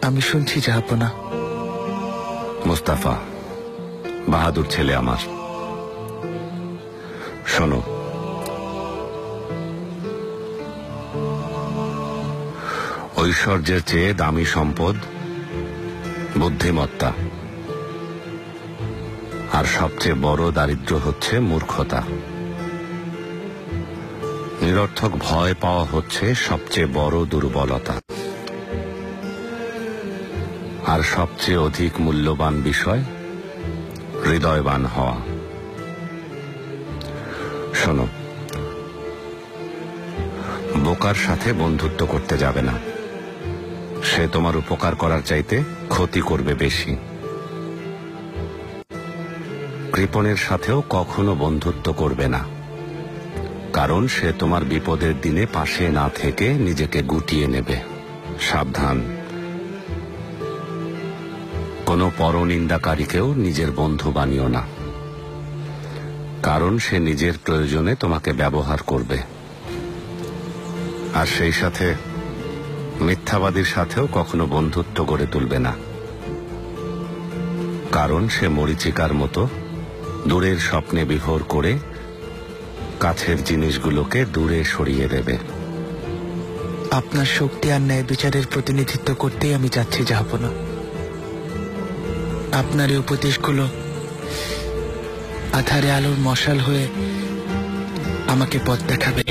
আমি শুনছি জাহাপনা। মুস্তাফা বাহাদুর ছেলে আমার, শোনো, ঐশ্বর্যের চেয়ে দামি সম্পদ বুদ্ধিমত্তা, আর সবচেয়ে বড় দারিদ্র্য হচ্ছে মূর্খতা। নিরর্থক ভয় পাওয়া হচ্ছে সবচেয়ে বড় দুর্বলতা, আর সবচেয়ে অধিক মূল্যবান বিষয় হৃদয়বান হওয়া। শোনো, বোকার সাথে বন্ধুত্ব করতে যাবে না, সে তোমার উপকার করার চাইতে ক্ষতি করবে বেশি। কৃপণের সাথেও কখনো বন্ধুত্ব করবে না, কারণ সে তোমার বিপদের দিনে পাশে না থেকে নিজেকে গুটিয়ে নেবে। সাবধান, কোনো পরনিন্দাকারীকেও নিজের বন্ধু বানিও না, কারণ সে নিজের প্রয়োজনে তোমাকে ব্যবহার করবে। আর সেই সাথে মিথ্যাবাদীর সাথেও কখনো বন্ধুত্ব গড়ে তুলবে না, কারণ সে মরীচিকার মতো দূরের স্বপ্নে বিভোর করে কাছের জিনিসগুলোকে দূরে সরিয়ে দেবে। আপনার শক্তি আর ন্যায় বিচারের প্রতিনিধিত্ব করতেই আমি যাচ্ছি জাহাপনা। আপনার এই উপদেশগুলো আধারে আলোর মশাল হয়ে আমাকে পথ দেখাবে।